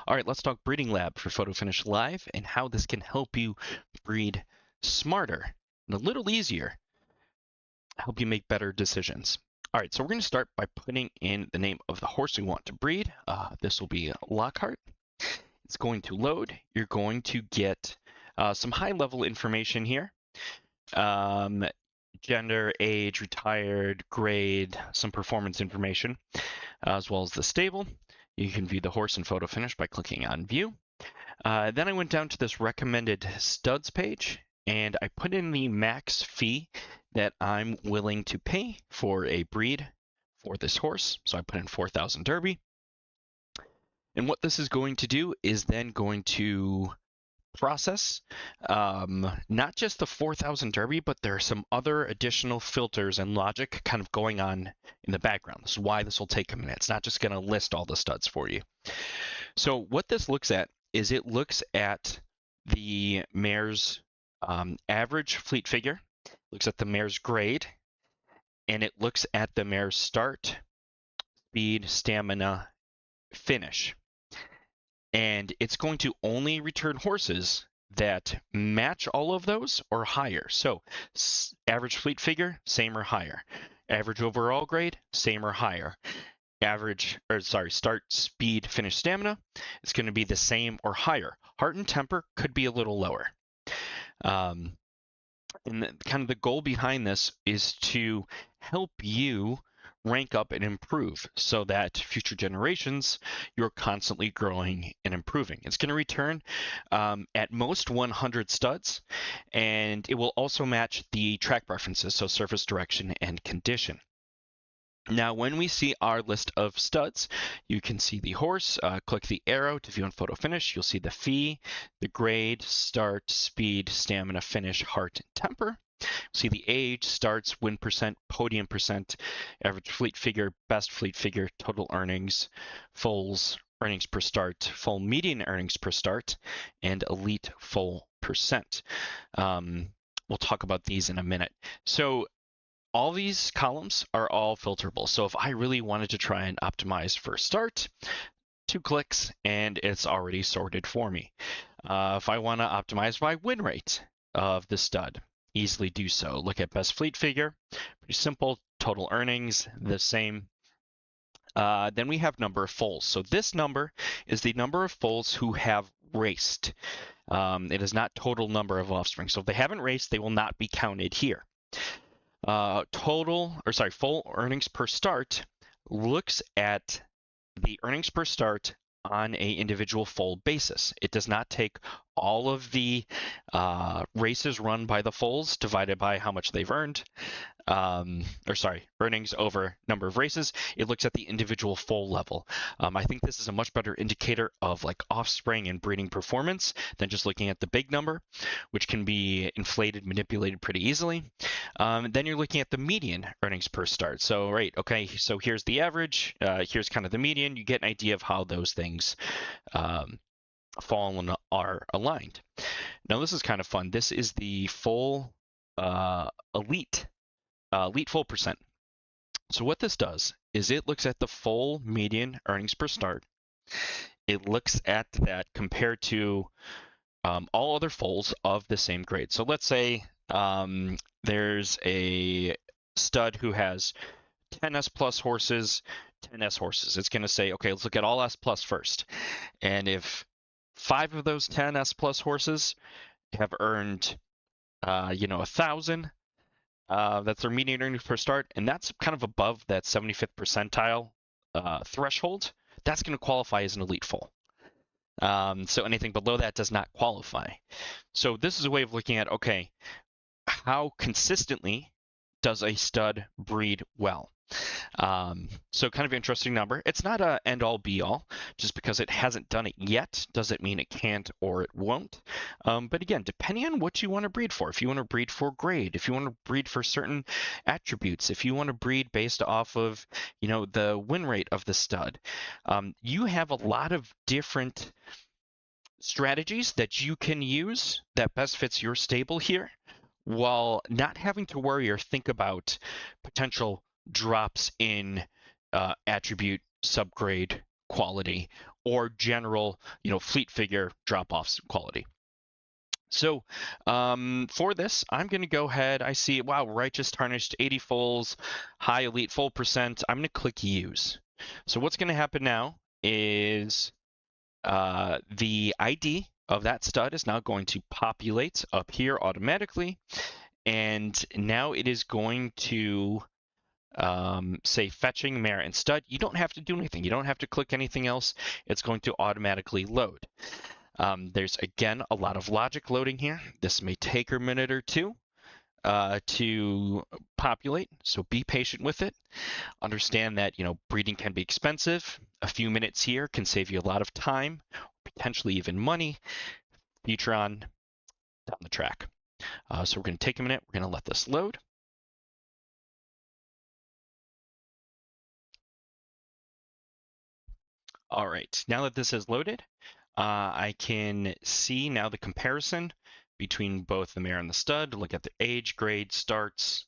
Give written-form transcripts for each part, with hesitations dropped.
All right, let's talk Breeding Lab for Photo Finish Live and how this can help you breed smarter and a little easier, help you make better decisions. All right, so we're going to start by putting in the name of the horse we want to breed. This will be Lockhart. It's going to load. You're going to get some high-level information here. Gender, age, retired, grade, some performance information, as well as the stable. You can view the horse in Photo Finish by clicking on View. Then I went down to this recommended studs page, and I put in the max fee that I'm willing to pay for a breed for this horse. So I put in 4,000 Derby. And what this is going to do is then going to process not just the 4,000 Derby, but there are some other additional filters and logic kind of going on in the background. This is why this will take a minute. It's not just going to list all the studs for you. So what this looks at is it looks at the mare's average fleet figure, looks at the mare's grade, and it looks at the mare's start, speed, stamina, finish. And it's going to only return horses that match all of those or higher. So average fleet figure, same or higher. Average overall grade, same or higher. Start, speed, finish, stamina, it's going to be the same or higher. Heart and temper could be a little lower. And kind of the goal behind this is to help you rank up and improve so that future generations, you're constantly growing and improving. It's going to return at most 100 studs, and it will also match the track preferences, so surface direction and condition. Now, when we see our list of studs, you can see the horse. Click the arrow to view in Photo Finish. You'll see the fee, the grade, start, speed, stamina, finish, heart, and temper. See the age, starts, win percent, podium percent, average fleet figure, best fleet figure, total earnings, foals, earnings per start, full median earnings per start, and elite full percent. We'll talk about these in a minute. So all these columns are all filterable. So if I really wanted to try and optimize for start, 2 clicks and it's already sorted for me. If I want to optimize by win rate of the stud, easily do so. Look at best fleet figure, pretty simple. Total earnings, the same. Then we have number of foals. So this number is the number of foals who have raced. It is not total number of offspring. So if they haven't raced, they will not be counted here. Full earnings per start looks at the earnings per start on a individual foal basis. It does not take all of the races run by the foals divided by how much they've earned, earnings over number of races. It looks at the individual foal level. I think this is a much better indicator of like offspring and breeding performance than just looking at the big number, which can be inflated, manipulated pretty easily. Then you're looking at the median earnings per start. So, so here's the average, here's kind of the median. You get an idea of how those things fall and are aligned. Now, this is kind of fun. This is the full elite full percent. So what this does is it looks at the full median earnings per start. It looks at that compared to all other foals of the same grade. So let's say there's a stud who has 10 S plus horses, 10 S horses. It's going to say, okay, let's look at all S plus first. And if 5 of those 10 S plus horses have earned 1,000, that's their median earnings per start, and that's kind of above that 75th percentile threshold, that's going to qualify as an elite foal. So anything below that does not qualify. So this is a way of looking at, okay, how consistently does a stud breed well? So kind of interesting number. It's not a end-all be-all. Just because it hasn't done it yet doesn't mean it can't or it won't. But again, depending on what you want to breed for, if you want to breed for grade, if you want to breed for certain attributes, if you want to breed based off of, the win rate of the stud, you have a lot of different strategies that you can use that best fits your stable here, while not having to worry or think about potential drops in attribute, subgrade, quality, or general, fleet figure drop-offs quality. So for this, I'm going to go ahead. I see, wow, righteous tarnished 80 foals, high elite foal percent. I'm going to click use. So what's going to happen now is the ID of that stud is now going to populate up here automatically. And now it is going to say fetching mare and stud. You don't have to do anything. You don't have to click anything else. It's going to automatically load. There's, again, a lot of logic loading here. This may take a minute or two to populate, so be patient with it. Understand that, breeding can be expensive. A few minutes here can save you a lot of time, potentially even money, future on down the track. So we're going to take a minute. We're going to let this load. All right, now that this is loaded, I can see now the comparison between both the mare and the stud. Look at the age, grade, starts,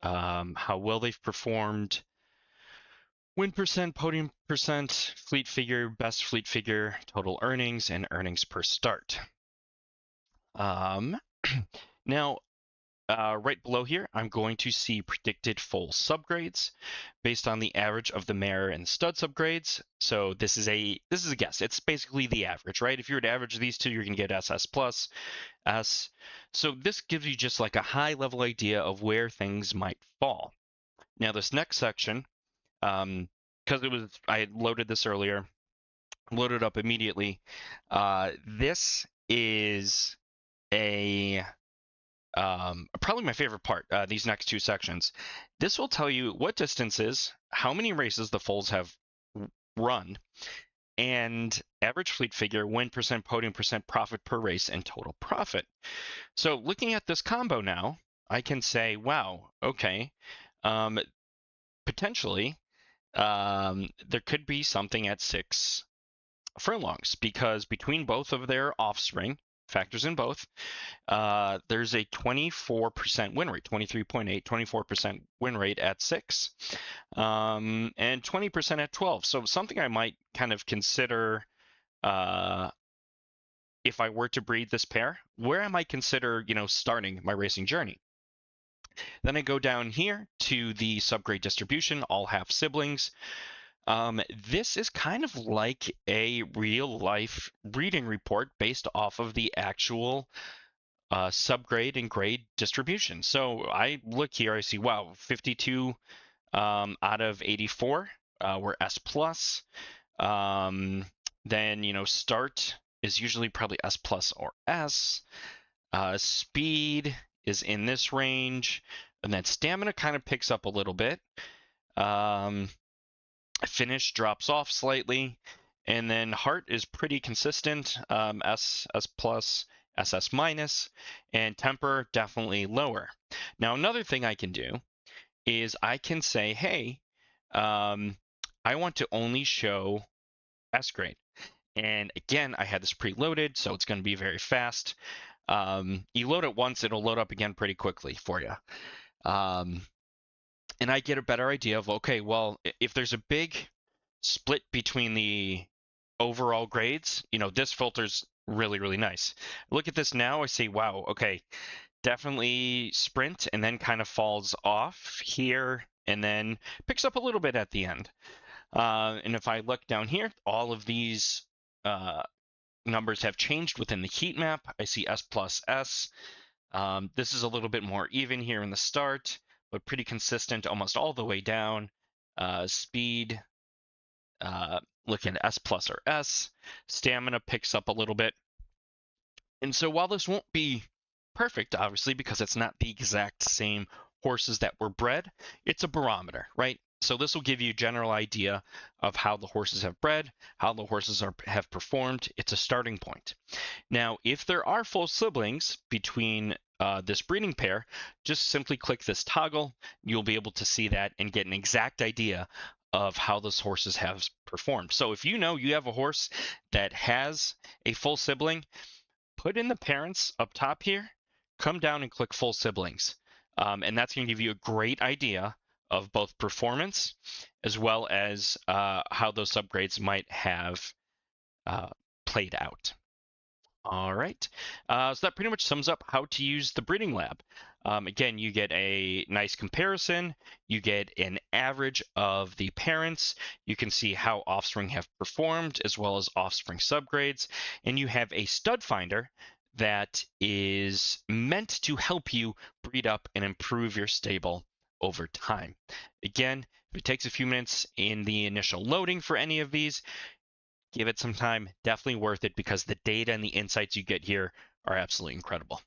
how well they've performed, win percent, podium percent, fleet figure, best fleet figure, total earnings, and earnings per start. Now, right below here, I'm going to see predicted foal subgrades based on the average of the mare and stud subgrades. So this is a guess. It's basically the average, right? If you were to average these two, you're going to get SS plus S. So this gives you just like a high level idea of where things might fall. Now this next section, because I had loaded this earlier, loaded up immediately. This is probably my favorite part, these next two sections. This will tell you what distances, how many races the foals have run, and average fleet figure, win percent, podium percent, profit per race, and total profit. So looking at this combo now, I can say, wow, okay, potentially there could be something at 6 furlongs, because between both of their offspring, factors in both, there's a 24% win rate, 23.8, 24% win rate at 6, and 20% at 12. So something I might kind of consider if I were to breed this pair, where I might consider, starting my racing journey. Then I go down here to the subgrade distribution, all half siblings. This is kind of like a real life breeding report based off of the actual subgrade and grade distribution. So I look here, I see, wow, 52 out of 84 were S plus. Then, start is usually probably S plus or S. Speed is in this range. And then stamina kind of picks up a little bit. Finish drops off slightly. And then heart is pretty consistent, S plus, SS minus, and temper definitely lower. Now, another thing I can do is I can say, hey, I want to only show S grade. And again, I had this preloaded, so it's going to be very fast. You load it once, it'll load up again pretty quickly for you. And I get a better idea of, okay, well, if there's a big split between the overall grades, this filter's really, really nice. Look at this now, I say, wow, okay, definitely sprint, and then kind of falls off here, and then picks up a little bit at the end. And if I look down here, all of these numbers have changed within the heat map. I see S plus S. This is a little bit more even here in the start, but pretty consistent almost all the way down. Speed, looking at S plus or S. Stamina picks up a little bit. And so while this won't be perfect, obviously, because it's not the exact same horses that were bred, it's a barometer, right? So this will give you a general idea of how the horses have bred, how the horses have performed. It's a starting point. Now, if there are full siblings between this breeding pair, just simply click this toggle. You'll be able to see that and get an exact idea of how those horses have performed. So if you know you have a horse that has a full sibling, put in the parents up top here, come down and click full siblings. And that's going to give you a great idea of both performance as well as how those subgrades might have played out. All right. So that pretty much sums up how to use the breeding lab. Again, you get a nice comparison. You get an average of the parents. You can see how offspring have performed, as well as offspring subgrades. And you have a stud finder that is meant to help you breed up and improve your stable over time. Again, if it takes a few minutes in the initial loading for any of these, give it some time. Definitely worth it because the data and the insights you get here are absolutely incredible.